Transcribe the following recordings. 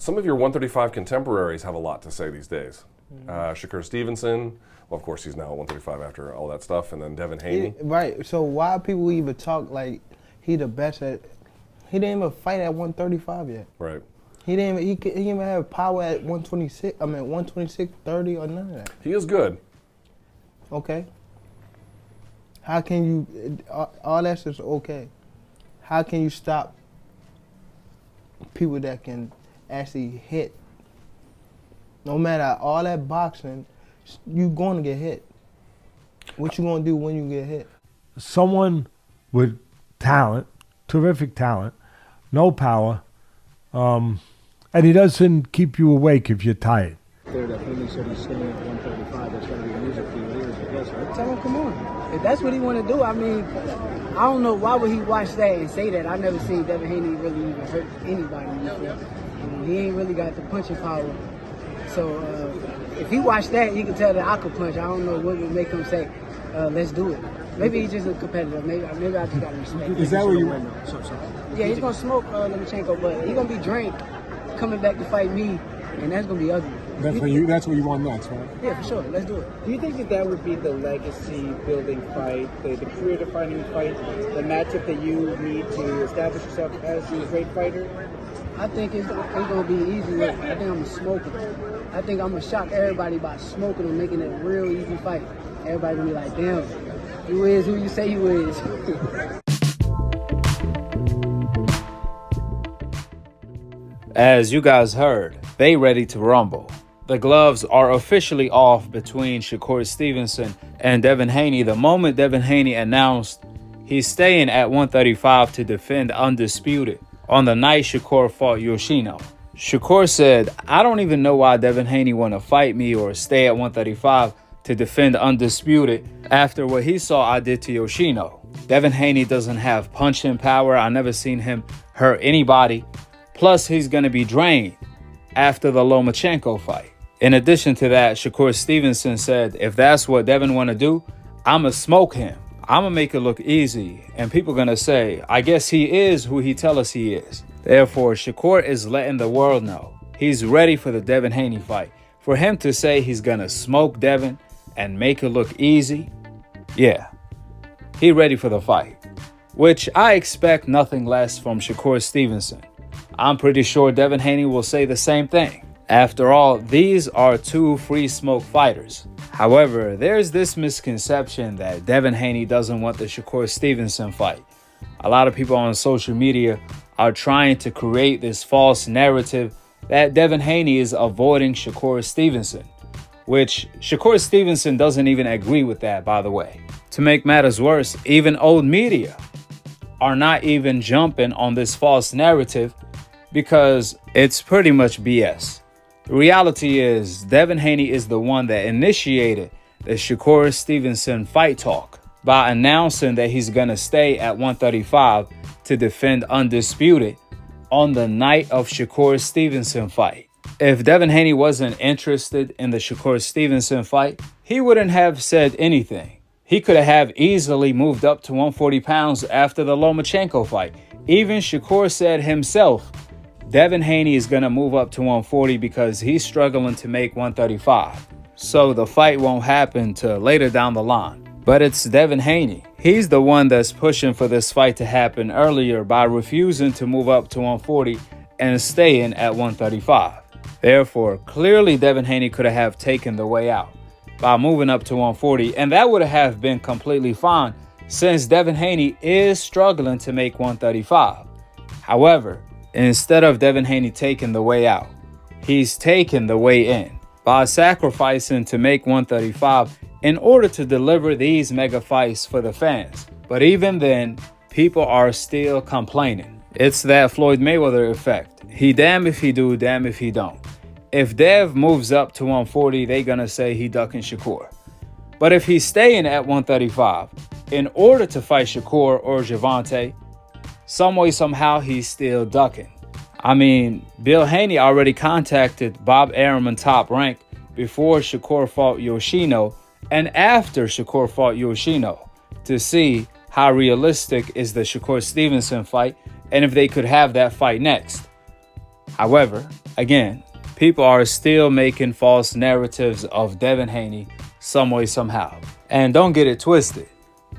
some of your 135 contemporaries have a lot to say these days. Shakur Stevenson, well, of course, he's now at 135 after all that stuff, and then Devin Haney. Right. So why people even talk like he the best at? He didn't even fight at 135 yet. Right. He didn't even have power at 126. I mean 126, 30 or none of that. He is good. Okay. How can you? All that's just okay. How can you stop people that can actually hit? No matter all that boxing, you going to get hit. What you going to do when you get hit? Someone with talent, terrific talent, no power, and he doesn't keep you awake if you're tired. That Haney said he's staying at 135. That's going to be music for your ears, I guess, right? Tell him, come on. If that's what he want to do, I mean, I don't know why would he watch that and say that. I never seen Devin Haney really even hurt anybody before. He ain't really got the punching power. So if he watched that, he could tell that I could punch. I don't know what would make him say, let's do it. Maybe he's just a competitor. Maybe I just got to respect. Is that where you went? Yeah, he's going to smoke Lomachenko, but he's going to be drained coming back to fight me, and that's going to be ugly. That's what you want next, right? Yeah, for sure. Let's do it. Do you think that would be the legacy-building fight, the career-defining fight, the matchup that you need to establish yourself as a great fighter? I think it's going to be easy. I think I'm going to smoke him. I think I'm going to shock everybody by smoking him, making it a real easy fight. Everybody going to be like, damn, you is who you say you is. As you guys heard, they ready to rumble. The gloves are officially off between Shakur Stevenson and Devin Haney the moment Devin Haney announced he's staying at 135 to defend undisputed on the night Shakur fought Yoshino. Shakur said, I don't even know why Devin Haney want to fight me or stay at 135 to defend undisputed after what he saw I did to Yoshino. Devin Haney doesn't have punching power. I never seen him hurt anybody. Plus, he's going to be drained after the Lomachenko fight. In addition to that, Shakur Stevenson said, if that's what Devin want to do, I'm going to smoke him. I'm going to make it look easy. And people going to say, I guess he is who he tell us he is. Therefore, Shakur is letting the world know he's ready for the Devin Haney fight. For him to say he's going to smoke Devin and make it look easy, yeah, he ready for the fight. Which I expect nothing less from Shakur Stevenson. I'm pretty sure Devin Haney will say the same thing. After all, these are two free smoke fighters. However, there's this misconception that Devin Haney doesn't want the Shakur Stevenson fight. A lot of people on social media are trying to create this false narrative that Devin Haney is avoiding Shakur Stevenson, which Shakur Stevenson doesn't even agree with that, by the way. To make matters worse, even old media are not even jumping on this false narrative because it's pretty much BS. The reality is Devin Haney is the one that initiated the Shakur Stevenson fight talk by announcing that he's going to stay at 135 to defend undisputed on the night of Shakur Stevenson fight. If Devin Haney wasn't interested in the Shakur Stevenson fight, he wouldn't have said anything. He could have easily moved up to 140 pounds after the Lomachenko fight. Even Shakur said himself, Devin Haney is going to move up to 140 because he's struggling to make 135. So the fight won't happen till later down the line. But it's Devin Haney. He's the one that's pushing for this fight to happen earlier by refusing to move up to 140 and staying at 135. Therefore, clearly Devin Haney could have taken the way out by moving up to 140, and that would have been completely fine since Devin Haney is struggling to make 135. However, instead of Devin Haney taking the way out, he's taking the way in by sacrificing to make 135 in order to deliver these mega fights for the fans. But even then, people are still complaining. It's that Floyd Mayweather effect. He damn if he do, damn if he don't. If Dev moves up to 140, they gonna say he ducking Shakur. But if he's staying at 135 in order to fight Shakur or Gervonta, some way, somehow, he's still ducking. I mean, Bill Haney already contacted Bob Arum in Top Rank before Shakur fought Yoshino and after Shakur fought Yoshino to see how realistic is the Shakur Stevenson fight and if they could have that fight next. However, again, people are still making false narratives of Devin Haney some way, somehow. And don't get it twisted.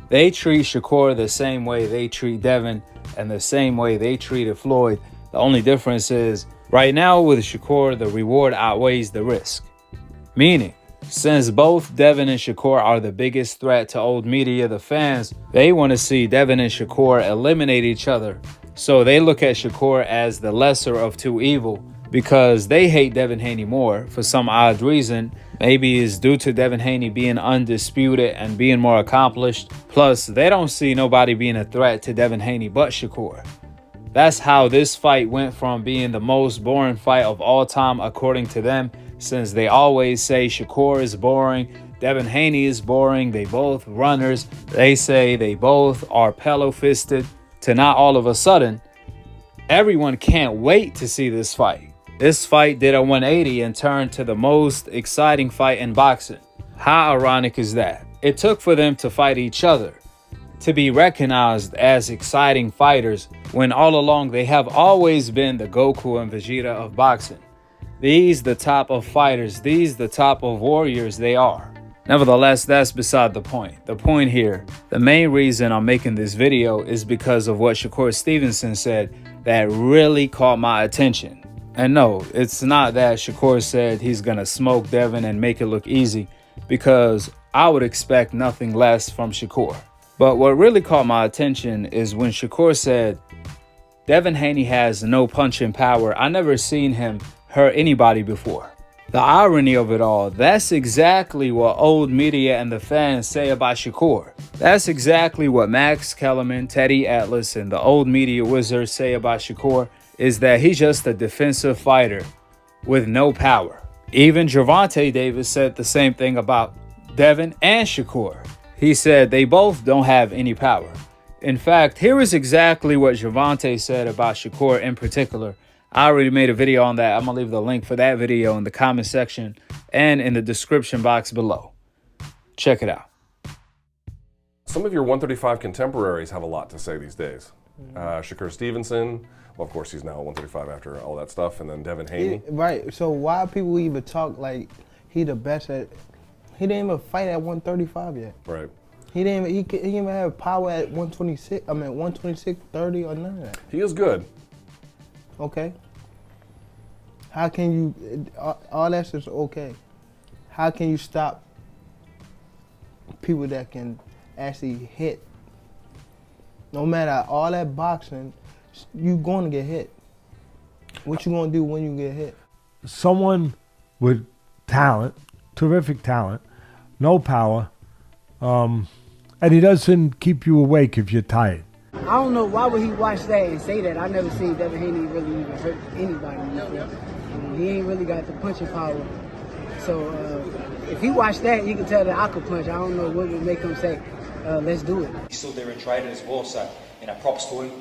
They treat Shakur the same way they treat Devin and the same way they treated Floyd. The only difference is right now with Shakur, the reward outweighs the risk. Meaning, since both Devin and Shakur are the biggest threat to old media, the fans, they want to see Devin and Shakur eliminate each other. So they look at Shakur as the lesser of two evil because they hate Devin Haney more for some odd reason. Maybe it's due to Devin Haney being undisputed and being more accomplished. Plus, they don't see nobody being a threat to Devin Haney but Shakur. That's how this fight went from being the most boring fight of all time according to them, since they always say Shakur is boring, Devin Haney is boring, they both runners, they say they both are pillow-fisted, to not all of a sudden, everyone can't wait to see this fight. This fight did a 180 and turned to the most exciting fight in boxing. How ironic is that? It took for them to fight each other to be recognized as exciting fighters when all along they have always been the Goku and Vegeta of boxing. These the top of fighters, these the top of warriors they are. Nevertheless, that's beside the point. The point here, the main reason I'm making this video is because of what Shakur Stevenson said that really caught my attention. And no, it's not that Shakur said he's gonna smoke Devin and make it look easy, because I would expect nothing less from Shakur. But what really caught my attention is when Shakur said, Devin Haney has no punching power. I never seen him hurt anybody before. The irony of it all, that's exactly what old media and the fans say about Shakur. That's exactly what Max Kellerman, Teddy Atlas, and the old media wizards say about Shakur, is that he's just a defensive fighter with no power. Even Gervonta Davis said the same thing about Devin and Shakur. He said they both don't have any power. In fact, here is exactly what Gervonta said about Shakur in particular. I already made a video on that. I'm going to leave the link for that video in the comment section and in the description box below. Check it out. Some of your 135 contemporaries have a lot to say these days. Shakur Stevenson, well, of course, he's now at 135 after all that stuff, and then Devin Haney. Right, so why people even talk like he the best at, he didn't even fight at 135 yet. Right. He didn't even have power at 126, 126, 30 or none of that. He is good. Okay. How can you, all that's just okay. How can you stop people that can actually hit? No matter all that boxing, you're going to get hit. What you going to do when you get hit? Someone with talent, terrific talent, no power, and he doesn't keep you awake if you're tired. I don't know why would he watch that and say that. I never seen Devin Haney really even hurt anybody before. He ain't really got the punching power. So if he watched that, you can tell that I could punch. I don't know what would make him say, let's do it. He's still there and tried it as well, so props to him.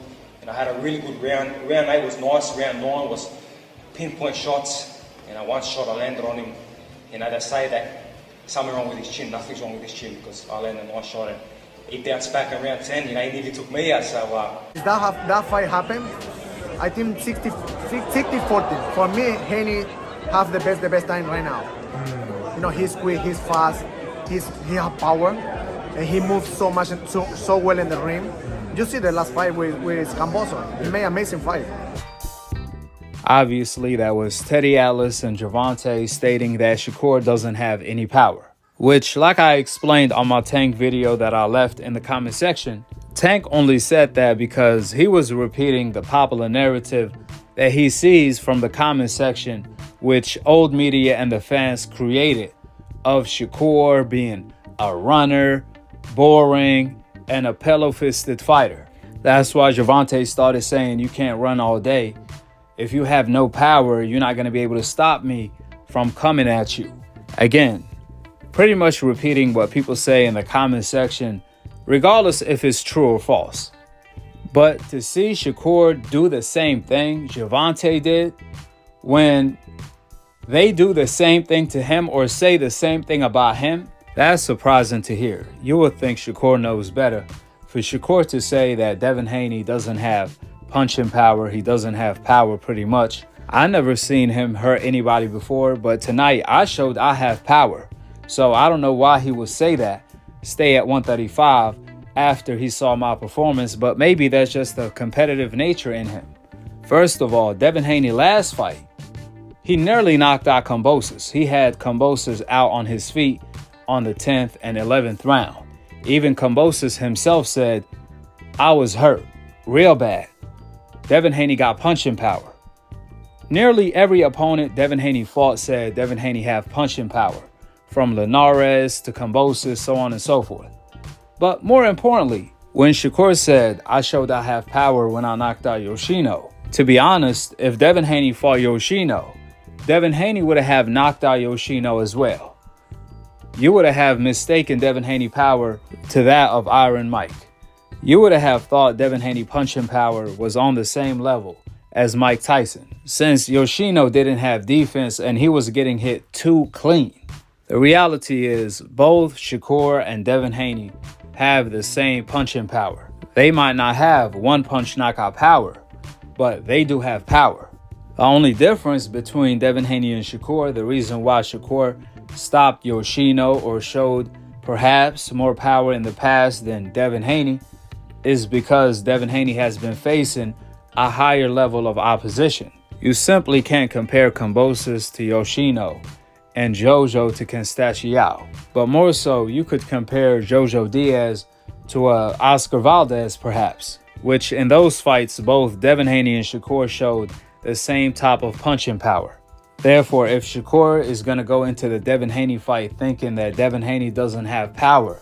And I had a really good round. Round 8 was nice. Round 9 was pinpoint shots. One shot I landed on him. They say that something wrong with his chin. Nothing's wrong with his chin because I landed a nice shot. And he bounced back in round 10. He nearly took me out. So that fight happened, I think 60-40. For me, Haney has the best time right now. He's quick, he's fast, he has power, and he moves so much, so well in the ring. You see the last fight with Camboso. He made an amazing fight. Obviously, that was Teddy Atlas and Gervonta stating that Shakur doesn't have any power. Which, like I explained on my Tank video that I left in the comment section, Tank only said that because he was repeating the popular narrative that he sees from the comment section, which old media and the fans created, of Shakur being a runner, boring, and a pillow-fisted fighter. That's why Gervonta started saying you can't run all day. If you have no power, you're not going to be able to stop me from coming at you. Again, pretty much repeating what people say in the comment section, regardless if it's true or false. But to see Shakur do the same thing Gervonta did, when they do the same thing to him or say the same thing about him, that's surprising to hear. You would think Shakur knows better. For Shakur to say that Devin Haney doesn't have punching power, he doesn't have power pretty much, I never seen him hurt anybody before, but tonight I showed I have power. So I don't know why he would say that, stay at 135 after he saw my performance, but maybe that's just the competitive nature in him. First of all, Devin Haney last fight, he nearly knocked out Kambosos. He had Kambosos out on his feet on the 10th and 11th round. Even Kambosos himself said, I was hurt real bad. Devin Haney got punching power. Nearly every opponent Devin Haney fought said Devin Haney have punching power, from Linares to Kambosos, so on and so forth. But more importantly, when Shakur said, I showed I have power when I knocked out Yoshino, to be honest, if Devin Haney fought Yoshino, Devin Haney would have knocked out Yoshino as well. You would have mistaken Devin Haney power to that of Iron Mike. You would have thought Devin Haney punching power was on the same level as Mike Tyson, since Yoshino didn't have defense and he was getting hit too clean. The reality is both Shakur and Devin Haney have the same punching power. They might not have one punch knockout power, but they do have power. The only difference between Devin Haney and Shakur, the reason why Shakur stopped Yoshino or showed perhaps more power in the past than Devin Haney, is because Devin Haney has been facing a higher level of opposition. You simply can't compare Kambosos to Yoshino and Jojo to Constantino. But more so, you could compare Jojo Diaz to Oscar Valdez perhaps, which in those fights, both Devin Haney and Shakur showed the same type of punching power. Therefore, if Shakur is going to go into the Devin Haney fight thinking that Devin Haney doesn't have power,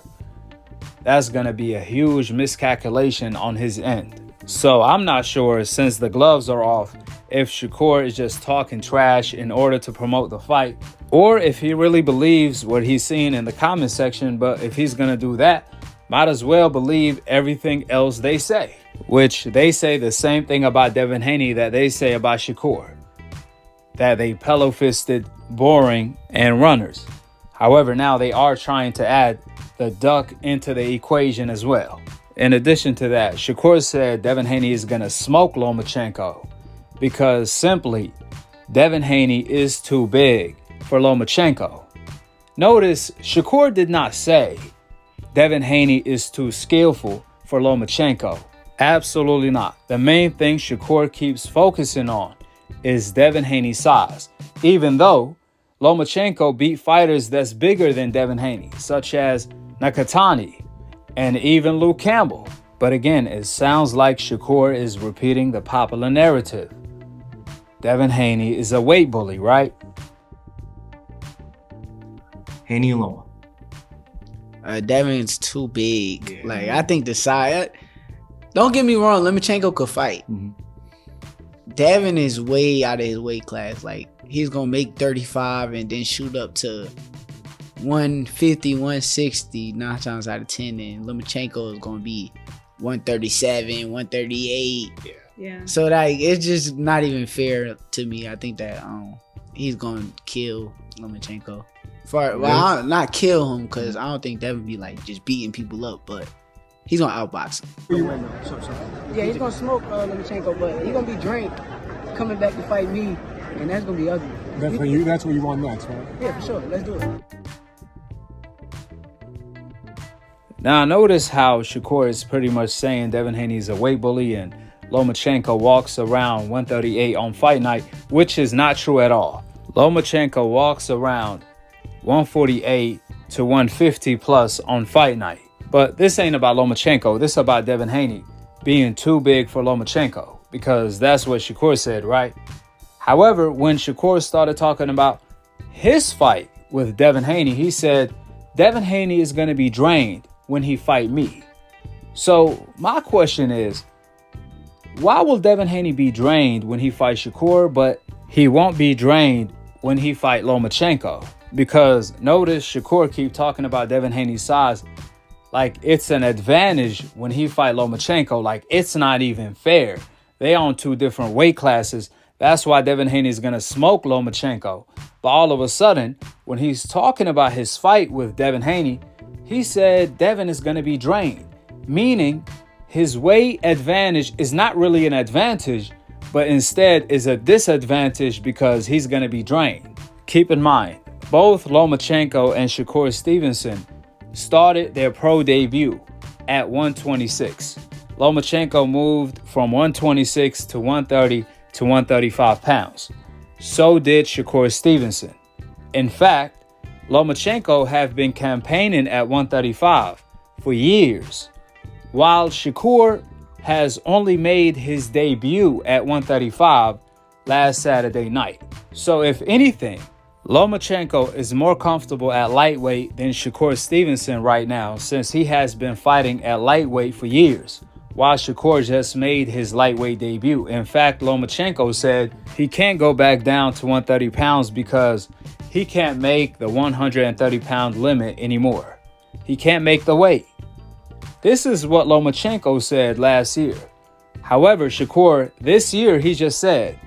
that's going to be a huge miscalculation on his end. So I'm not sure, since the gloves are off, if Shakur is just talking trash in order to promote the fight, or if he really believes what he's seeing in the comment section. But if he's going to do that, might as well believe everything else they say, which they say the same thing about Devin Haney that they say about Shakur, that they pillow-fisted, boring, and runners. However, now they are trying to add the duck into the equation as well. In addition to that, Shakur said Devin Haney is going to smoke Lomachenko because simply Devin Haney is too big for Lomachenko. Notice Shakur did not say Devin Haney is too skillful for Lomachenko. Absolutely not. The main thing Shakur keeps focusing on is Devin Haney's size, even though Lomachenko beat fighters that's bigger than Devin Haney, such as Nakatani and even Luke Campbell. But again, it sounds like Shakur is repeating the popular narrative. Devin Haney is a weight bully, right? Haney Loma. Devin's too big. Yeah. Like, I think the size... Don't get me wrong, Lomachenko could fight. Mm-hmm. Devin is way out of his weight class. Like, he's going to make 35 and then shoot up to 150, 160, 9 times out of 10. And Lomachenko is going to be 137, 138. Yeah. So, like, it's just not even fair to me. I think that he's going to kill Lomachenko. Well, not kill him, because I don't think Devin be, like, just beating people up, but he's going to outbox him. Yeah, he's going to smoke Lomachenko, but he's going to be drained coming back to fight me, and that's going to be ugly. That's what you want next, right? Yeah, for sure. Let's do it. Now, notice how Shakur is pretty much saying Devin Haney is a weight bully and Lomachenko walks around 138 on fight night, which is not true at all. Lomachenko walks around 148 to 150 plus on fight night. But this ain't about Lomachenko. This is about Devin Haney being too big for Lomachenko, because that's what Shakur said, right? However, when Shakur started talking about his fight with Devin Haney, he said Devin Haney is going to be drained when he fight me. So my question is, why will Devin Haney be drained when he fights Shakur, but he won't be drained when he fight Lomachenko? Because notice Shakur keep talking about Devin Haney's size like it's an advantage when he fight Lomachenko. Like, it's not even fair. They on two different weight classes. That's why Devin Haney is going to smoke Lomachenko. But all of a sudden, when he's talking about his fight with Devin Haney, he said Devin is going to be drained, meaning his weight advantage is not really an advantage, but instead is a disadvantage because he's going to be drained. Keep in mind, both Lomachenko and Shakur Stevenson started their pro debut at 126. Lomachenko moved from 126 to 130 to 135 pounds. So did Shakur Stevenson. In fact, Lomachenko have been campaigning at 135 for years, while Shakur has only made his debut at 135 last Saturday night. So if anything, Lomachenko is more comfortable at lightweight than Shakur Stevenson right now, since he has been fighting at lightweight for years, while Shakur just made his lightweight debut. In fact, Lomachenko said he can't go back down to 130 pounds because he can't make the 130-pound limit anymore. He can't make the weight. This is what Lomachenko said last year. However, Shakur, this year, he just said,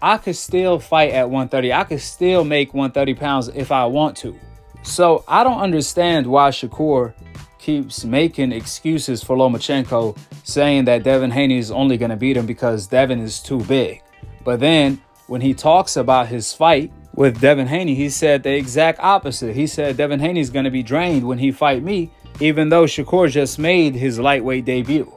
I could still fight at 130. I could still make 130 pounds if I want to. So I don't understand why Shakur keeps making excuses for Lomachenko, saying that Devin Haney is only going to beat him because Devin is too big. But then when he talks about his fight with Devin Haney, he said the exact opposite. He said Devin Haney is going to be drained when he fight me, even though Shakur just made his lightweight debut.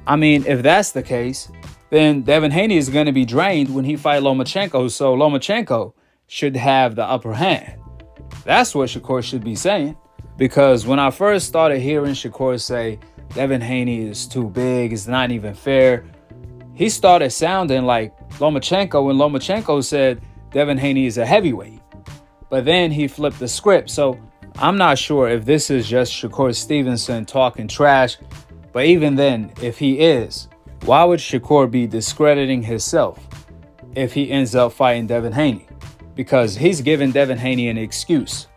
I mean, if that's the case, then Devin Haney is going to be drained when he fight Lomachenko, so Lomachenko should have the upper hand. That's what Shakur should be saying. Because when I first started hearing Shakur say Devin Haney is too big, it's not even fair, he started sounding like Lomachenko when Lomachenko said Devin Haney is a heavyweight. But then he flipped the script. So I'm not sure if this is just Shakur Stevenson talking trash. But even then, if he is, why would Shakur be discrediting himself if he ends up fighting Devin Haney? Because he's giving Devin Haney an excuse,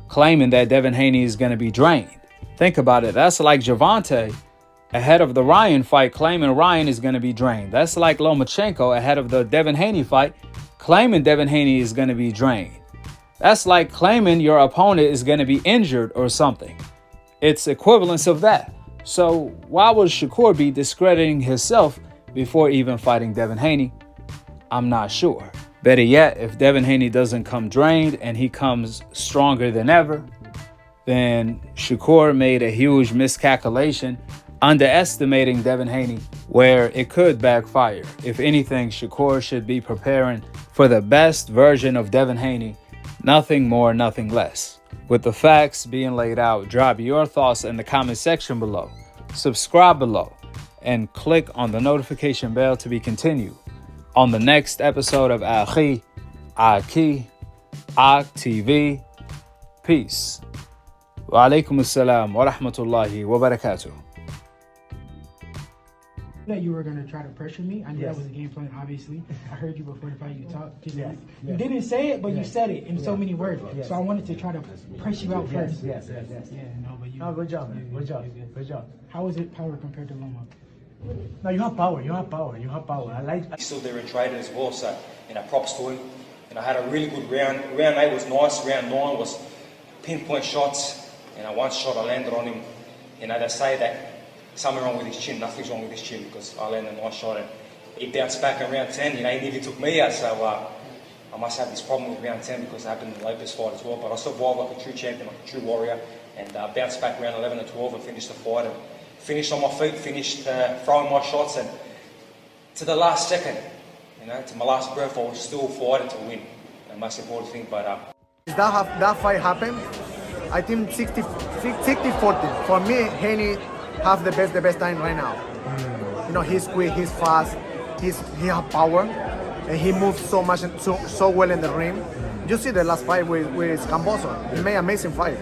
claiming that Devin Haney is going to be drained. Think about it. That's like Gervonta ahead of the Ryan fight, claiming Ryan is going to be drained. That's like Lomachenko ahead of the Devin Haney fight, claiming Devin Haney is going to be drained. That's like claiming your opponent is going to be injured or something. It's equivalence of that. So why would Shakur be discrediting himself before even fighting Devin Haney? I'm not sure. Better yet, if Devin Haney doesn't come drained and he comes stronger than ever, then Shakur made a huge miscalculation, underestimating Devin Haney, where it could backfire. If anything, Shakur should be preparing for the best version of Devin Haney, nothing more, nothing less. With the facts being laid out, drop your thoughts in the comment section below, subscribe below, and click on the notification bell to be continued on the next episode of Akhi, Akhi TV. Peace. Wa alaikum assalam wa rahmatullahi wa barakatuh. That you were going to try to pressure me. I knew that was a game plan, obviously. I heard you before the fight. You talked. You didn't say it, but you said it in so many words. So I wanted to try to press you out first. Yes. Yeah, no, but you. No, good job, man. Good job. How is it power compared to Loma? No, you have power. I like. He's still there and traded as well, so props to him. I had a really good round. Round 8 was nice. Round 9 was pinpoint shots. One shot I landed on him. They say that something wrong with his chin. Nothing's wrong with his chin because I landed a nice shot and he bounced back in round 10. He nearly took me out. So I must have this problem with round 10 because it happened in the Lopez fight as well. But I survived like a true champion, like a true warrior, and bounced back round 11 and 12 and finished the fight. And finished on my feet, finished throwing my shots, and to the last second, to my last breath, I was still fighting to win. The most important thing, but that fight happened, I think 60-40. For me, Haney have the best time right now. He's quick, he's fast, he has power, and he moves so much and so well in the ring. You see the last fight with Camboso. He made an amazing fight.